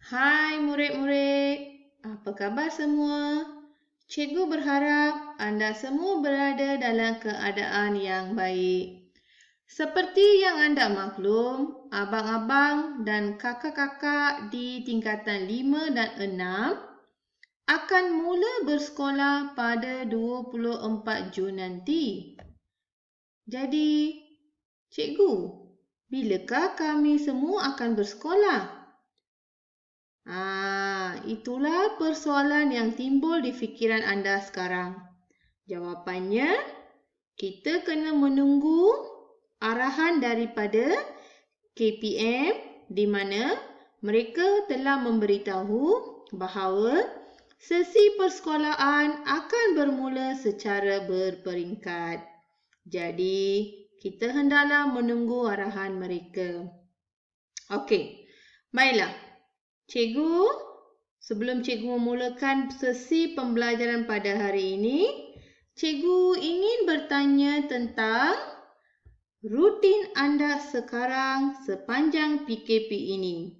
Hai murid-murid, apa khabar semua? Cikgu berharap anda semua berada dalam keadaan yang baik. Seperti yang anda maklum, abang-abang dan kakak-kakak di tingkatan 5 dan 6 akan mula bersekolah pada 24 Jun nanti. Jadi, cikgu, bilakah kami semua akan bersekolah? Itulah persoalan yang timbul di fikiran anda sekarang. Jawapannya, kita kena menunggu arahan daripada KPM di mana mereka telah memberitahu bahawa sesi persekolahan akan bermula secara berperingkat. Jadi, kita hendaklah menunggu arahan mereka. Okey, baiklah. Cikgu, sebelum cikgu memulakan sesi pembelajaran pada hari ini, cikgu ingin bertanya tentang rutin anda sekarang sepanjang PKP ini.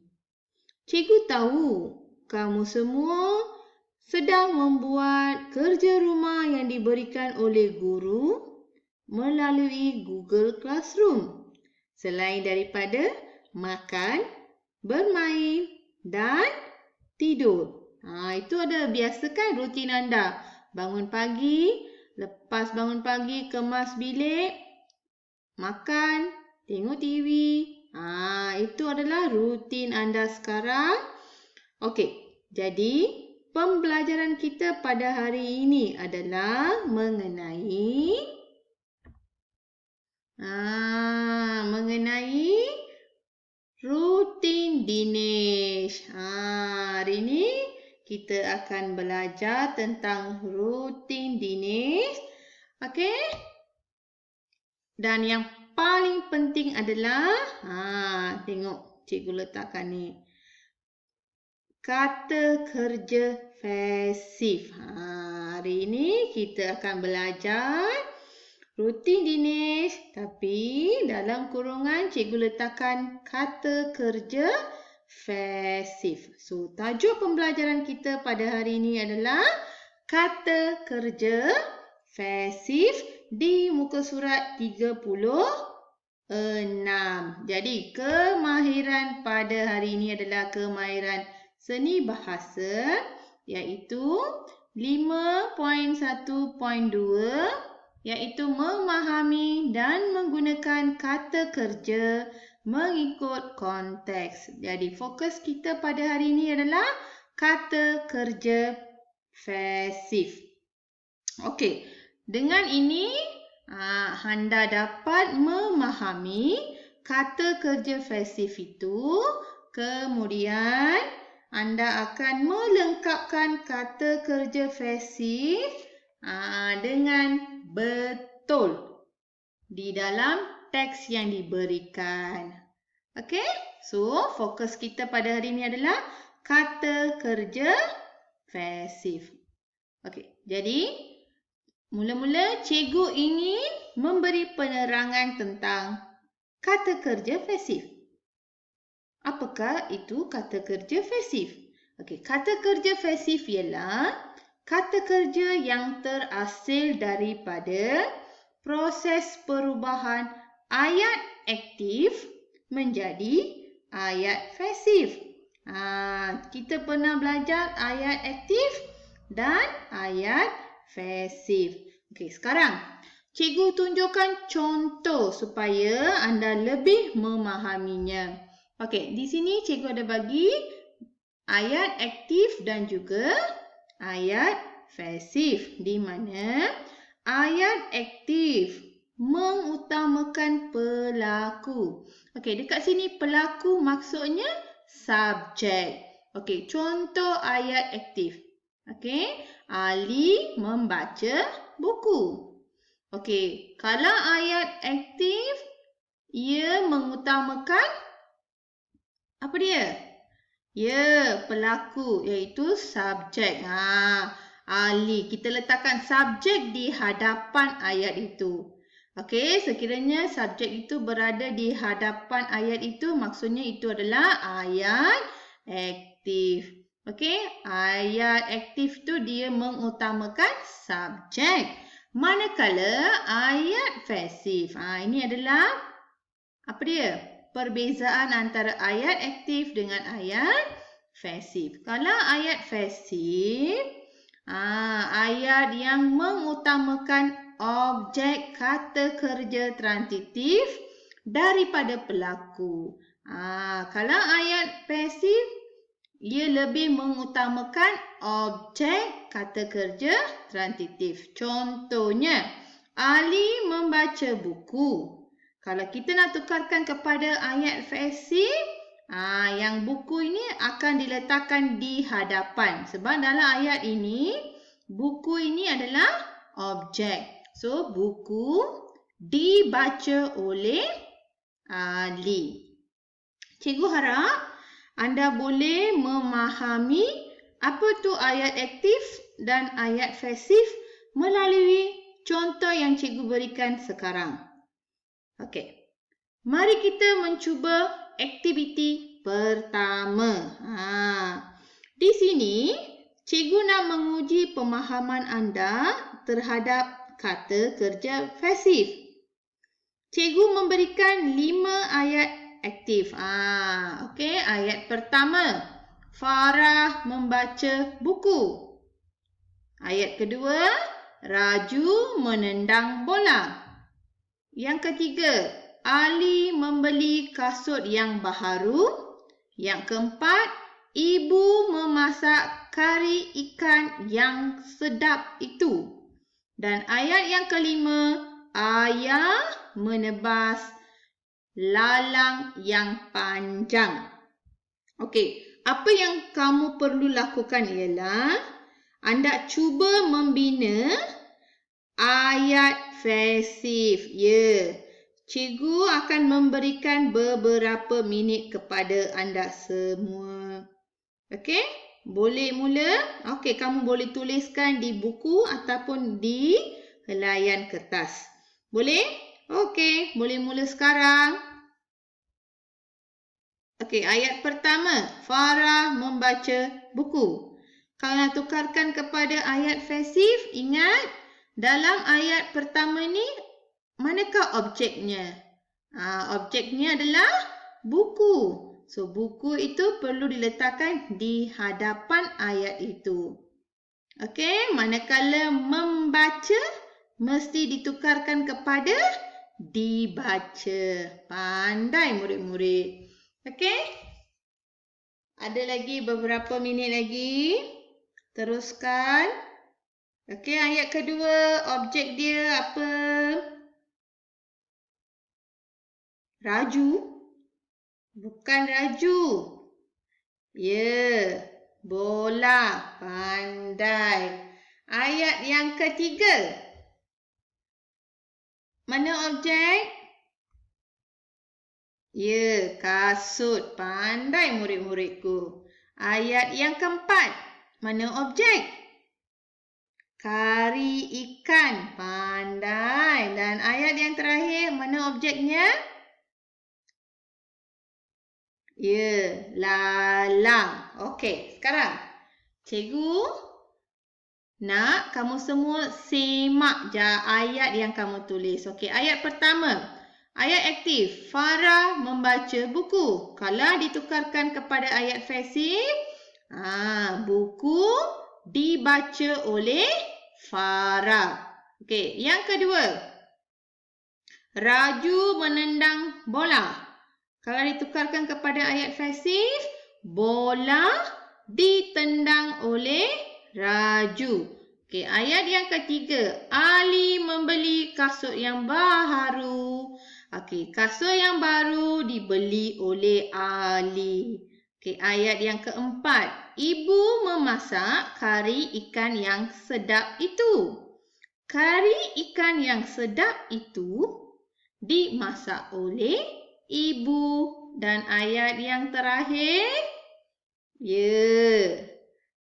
Cikgu tahu kamu semua sedang membuat kerja rumah yang diberikan oleh guru melalui Google Classroom. Selain daripada makan, bermain dan tidur. Itu ada biasa kan rutin anda. Bangun pagi, lepas bangun pagi kemas bilik, makan, tengok TV. Itu adalah rutin anda sekarang. Okey, jadi pembelajaran kita pada hari ini adalah mengenai rutin Dinesh. Hari ini kita akan belajar tentang rutin Dinesh. Okey? Dan yang paling penting adalah, tengok cikgu letakkan ni. Kata kerja pasif. Hari ini kita akan belajar rutin Dinesh, tapi dalam kurungan cikgu letakkan kata kerja pasif. So, tajuk pembelajaran kita pada hari ini adalah kata kerja pasif di muka surat 36. Jadi, kemahiran pada hari ini adalah kemahiran seni bahasa, iaitu 5.1.2, iaitu memahami dan menggunakan kata kerja mengikut konteks. Jadi, fokus kita pada hari ini adalah kata kerja pasif. Okey, dengan ini anda dapat memahami kata kerja pasif itu. Kemudian anda akan melengkapkan kata kerja pasif dengan betul di dalam teks yang diberikan. Okey? So, fokus kita pada hari ini adalah kata kerja pasif. Okey, jadi mula-mula cikgu ingin memberi penerangan tentang kata kerja pasif. Apakah itu kata kerja pasif? Okey, kata kerja pasif ialah kata kerja yang terhasil daripada proses perubahan ayat aktif menjadi ayat pasif. Kita pernah belajar ayat aktif dan ayat pasif. Okey, sekarang cikgu tunjukkan contoh supaya anda lebih memahaminya. Okey, di sini cikgu ada bagi ayat aktif dan juga ayat pasif, di mana ayat aktif mengutamakan pelaku. Okey, dekat sini pelaku maksudnya subjek. Okey, contoh ayat aktif. Okey, Ali membaca buku. Okey, kalau ayat aktif, ia mengutamakan apa dia? Ya, pelaku iaitu subjek. Ali, kita letakkan subjek di hadapan ayat itu. Okey, sekiranya subjek itu berada di hadapan ayat itu, maksudnya itu adalah ayat aktif. Okey, ayat aktif tu dia mengutamakan subjek. Manakala ayat pasif. Ini adalah apa dia? Perbezaan antara ayat aktif dengan ayat pasif. Kalau ayat pasif, ayat yang mengutamakan objek kata kerja transitif daripada pelaku. Kalau ayat pasif, ia lebih mengutamakan objek kata kerja transitif. Contohnya, Ali membaca buku. Kalau kita nak tukarkan kepada ayat pasif, yang buku ini akan diletakkan di hadapan. Sebab dalam ayat ini, buku ini adalah objek. So, buku dibaca oleh Ali. Cikgu harap anda boleh memahami apa tu ayat aktif dan ayat pasif melalui contoh yang cikgu berikan sekarang. Okey. Mari kita mencuba aktiviti pertama. Di sini, cikgu nak menguji pemahaman anda terhadap kata kerja pasif. Cikgu memberikan 5 ayat aktif. Okey, ayat pertama, Farah membaca buku. Ayat kedua, Raju menendang bola. Yang ketiga, Ali membeli kasut yang baharu. Yang keempat, Ibu memasak kari ikan yang sedap itu. Dan ayat yang kelima, Ayah menebas lalang yang panjang. Okey, apa yang kamu perlu lakukan ialah anda cuba membina ayat pasif. Cikgu akan memberikan beberapa minit kepada anda semua. Okey, boleh mula? Okey, kamu boleh tuliskan di buku ataupun di helaian kertas. Boleh? Okey, boleh mula sekarang. Okey, ayat pertama, Farah membaca buku. Kalau nak tukarkan kepada ayat pasif, ingat dalam ayat pertama ni manakah objeknya? Objeknya adalah buku. So, buku itu perlu diletakkan di hadapan ayat itu. Okey, manakala membaca mesti ditukarkan kepada dibaca. Pandai murid-murid. Okey? Ada lagi beberapa minit lagi. Teruskan. Okey, ayat kedua, objek dia apa? Raju. Bukan Raju. Bola. Pandai. Ayat yang ketiga. Mana objek? Kasut. Pandai murid-muridku. Ayat yang keempat. Mana objek? Kari ikan. Pandai. Dan ayat yang terakhir, mana objeknya? Lalang. Okey, sekarang cikgu nak kamu semua semak je ayat yang kamu tulis. Okey, ayat pertama. Ayat aktif. Farah membaca buku. Kalau ditukarkan kepada ayat pasif, buku dibaca oleh Farah. Okey, yang kedua. Raju menendang bola. Kalau ditukarkan kepada ayat pasif, bola ditendang oleh Raju. Okey, ayat yang ketiga. Ali membeli kasut yang baharu. Okey, kasut yang baru dibeli oleh Ali. Okey, ayat yang keempat. Ibu memasak kari ikan yang sedap itu. Kari ikan yang sedap itu dimasak oleh Ibu. Dan ayat yang terakhir.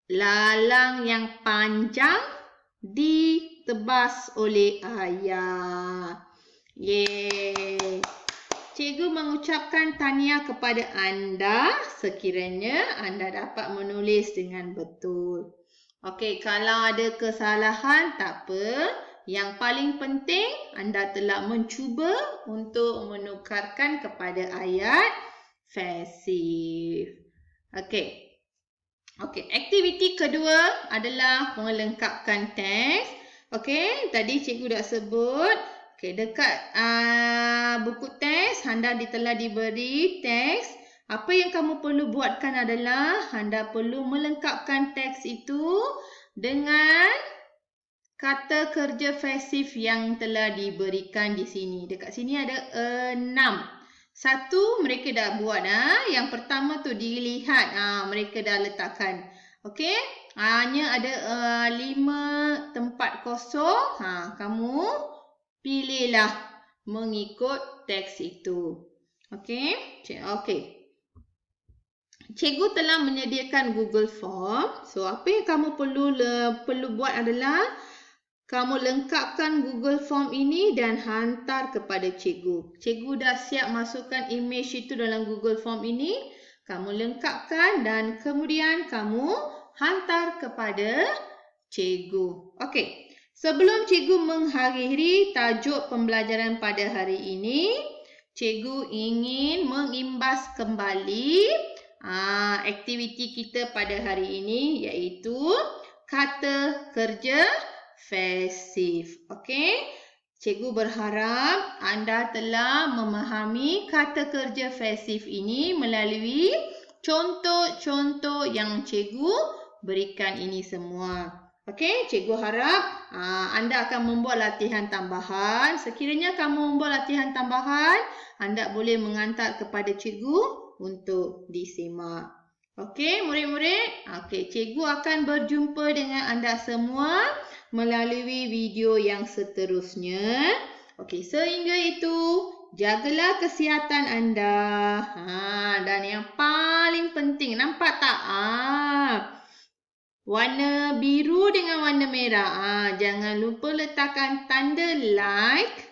Lalang yang panjang ditebas oleh ayah. cikgu mengucapkan tahniah kepada anda sekiranya anda dapat menulis dengan betul. Okey, kalau ada kesalahan tak apa. Yang paling penting anda telah mencuba untuk menukarkan kepada ayat pasif. Okey. Okey, aktiviti kedua adalah melengkapkan teks. Okey, tadi cikgu dah sebut. Okey, dekat buku teks anda telah diberi teks. Apa yang kamu perlu buatkan adalah anda perlu melengkapkan teks itu dengan kata kerja pasif yang telah diberikan di sini. Dekat sini ada 6. Satu mereka dah buat. Yang pertama tu dilihat. Mereka dah letakkan. Okey. Hanya ada 5 tempat kosong. Kamu pilihlah mengikut teks itu. Okey. Okey. Cikgu telah menyediakan Google Form. So, apa yang kamu perlu buat adalah kamu lengkapkan Google Form ini dan hantar kepada cikgu. Cikgu dah siap masukkan imej itu dalam Google Form ini. Kamu lengkapkan dan kemudian kamu hantar kepada cikgu. Okey. Sebelum cikgu mengakhiri tajuk pembelajaran pada hari ini, cikgu ingin mengimbas kembali aktiviti kita pada hari ini iaitu kata kerja pasif. Okey. Cikgu berharap anda telah memahami kata kerja pasif ini melalui contoh-contoh yang cikgu berikan ini semua. Okey, cikgu harap anda akan membuat latihan tambahan. Sekiranya kamu membuat latihan tambahan, anda boleh menghantar kepada cikgu untuk disimak. Okey, murid-murid. Okey, cikgu akan berjumpa dengan anda semua melalui video yang seterusnya. Okey, sehingga itu jagalah kesihatan anda. Dan yang paling penting, nampak tak? Warna biru dengan warna merah. Jangan lupa letakkan tanda like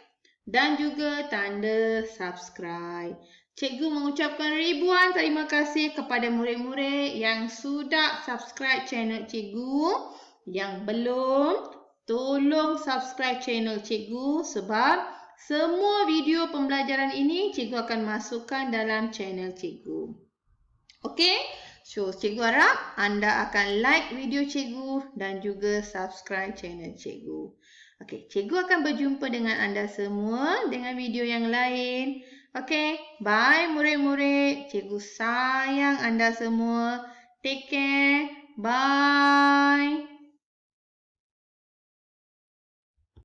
dan juga tanda subscribe. Cikgu mengucapkan ribuan terima kasih kepada murid-murid yang sudah subscribe channel cikgu. Yang belum, tolong subscribe channel cikgu sebab semua video pembelajaran ini cikgu akan masukkan dalam channel cikgu. Okey? So, cikgu harap anda akan like video cikgu dan juga subscribe channel cikgu. Okey, cikgu akan berjumpa dengan anda semua dengan video yang lain. Okey, bye murid-murid. Cikgu sayang anda semua. Take care. Bye.